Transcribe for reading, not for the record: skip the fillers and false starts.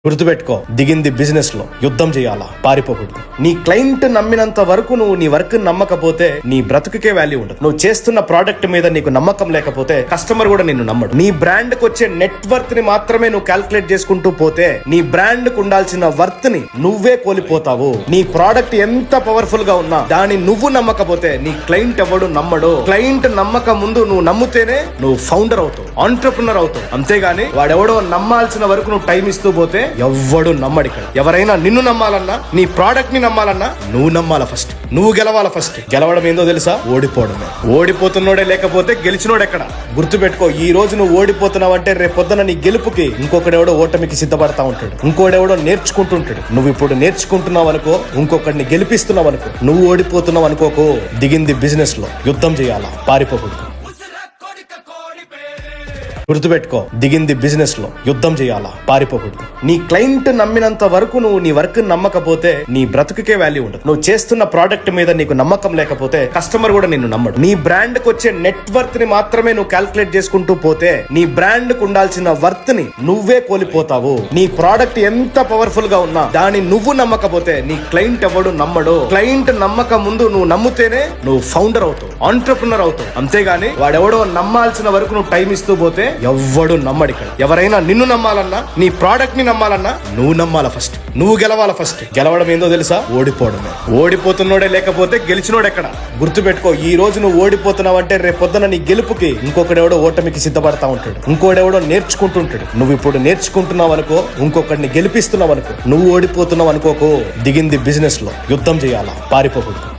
గుర్తుపెట్టుకో, దిగింది బిజినెస్ లో యుద్ధం చేయాలా, పారిపోకూడదు. నీ క్లయింట్ నమ్మినంత వరకు నువ్వు నీ వర్క్ నమ్మకపోతే నీ బ్రతుకుకే వాల్యూ ఉండదు. నువ్వు చేస్తున్న ప్రోడక్ట్ మీద నీకు నమ్మకం లేకపోతే కస్టమర్ కూడా నిన్ను నమ్మడు. నీ బ్రాండ్ కు వచ్చే నెట్వర్త్ ని మాత్రమే నువ్వు క్యాల్కులేట్ చేసుకుంటూ పోతే నీ బ్రాండ్ కు ఉండాల్సిన వర్త్ ని నువ్వే కోల్పోతావు. నీ ప్రోడక్ట్ ఎంత పవర్ఫుల్ గా ఉన్నా దాన్ని నువ్వు నమ్మకపోతే నీ క్లయింట్ ఎవడు నమ్మడు. క్లయింట్ నమ్మక ముందు నువ్వు నమ్ముతేనే నువ్వు ఫౌండర్ అవుతావు, ఆంట్రప్రినర్ అవుతావు. అంతేగాని వాడెవడో నమ్మాల్సిన వరకు నువ్వు టైం ఇస్తూ పోతే ఎవ్వడు నమ్మడు. ఇక్కడ ఎవరైనా నిన్ను నమ్మాలన్నా, నీ ప్రోడక్ట్ ని నమ్మాలన్నా నువ్వు నమ్మాల ఫస్ట్. నువ్వు గెలవాల ఫస్ట్. గెలవడం ఏందో తెలుసా? ఓడిపోవడమే. ఓడిపోతున్నోడే లేకపోతే గెలిచినోడు ఎక్కడ? గుర్తుపెట్టుకో, ఈ రోజు నువ్వు ఓడిపోతున్నావు అంటే రేపు పొద్దున నీ గెలుపుకి ఇంకొకడెవడో ఓటమికి సిద్ధపడతా ఉంటాడు, ఇంకోడెవడో నేర్చుకుంటుంటాడు. నువ్వు ఇప్పుడు నేర్చుకుంటున్నావు అనుకో, ఇంకొకడిని గెలిపిస్తున్నావు అనుకో, నువ్వు ఓడిపోతున్నావు అనుకోకు. దిగింది బిజినెస్ లో యుద్ధం చేయాలా, పారిపోకూడదు. గుర్తుపెట్టుకో, దిగింది బిజినెస్ లో యుద్ధం చేయాలా, పారిపోకూడదు. నీ క్లయింట్ నమ్మినంత వరకు నువ్వు నీ వర్క్ నమ్మకపోతే నీ బ్రతుకుకే వాల్యూ ఉండదు. నువ్వు చేస్తున్న ప్రోడక్ట్ మీద నీకు నమ్మకం లేకపోతే కస్టమర్ కూడా నిన్ను నమ్మడు. నీ బ్రాండ్ కు వచ్చే నెట్వర్త్ ని మాత్రమే నువ్వు క్యాల్కులేట్ చేసుకుంటూ పోతే నీ బ్రాండ్ కు ఉండాల్సిన వర్త్ ని నువ్వే కోల్పోతావు. నీ ప్రోడక్ట్ ఎంత పవర్ఫుల్ గా ఉన్నా దాన్ని నువ్వు నమ్మకపోతే నీ క్లయింట్ ఎవడు నమ్మడు. క్లయింట్ నమ్మక ముందు నువ్వు నమ్ముతేనే నువ్వు ఫౌండర్ అవుతావు, ఆంట్రప్రినర్ అవుతావు. అంతేగాని వాడెవడో నమ్మాల్సిన వరకు నువ్వు టైం ఇస్తూ పోతే ఎవ్వడు నమ్మడు. ఇక్కడ ఎవరైనా నిన్ను నమ్మాలన్నా, నీ ప్రోడక్ట్ ని నమ్మాలన్నా నువ్వు నమ్మాల ఫస్ట్. నువ్వు గెలవాల ఫస్ట్. గెలవడం ఏందో తెలుసా? ఓడిపోవడమే. ఓడిపోతున్నోడే లేకపోతే గెలిచినోడు ఎక్కడ? గుర్తుపెట్టుకో, ఈ రోజు నువ్వు ఓడిపోతున్నావు అంటే రేపు పొద్దున నీ గెలుపుకి ఇంకొకడెవడో ఓటమికి సిద్ధపడతా ఉంటాడు, ఇంకోడెవడో నేర్చుకుంటుంటాడు. నువ్వు ఇప్పుడు నేర్చుకుంటున్నావు అనుకో, ఇంకొకడిని గెలిపిస్తున్నావు అనుకో, నువ్వు ఓడిపోతున్నావు అనుకోకు. దిగింది బిజినెస్ లో యుద్ధం చేయాలా, పారిపోకూడదు.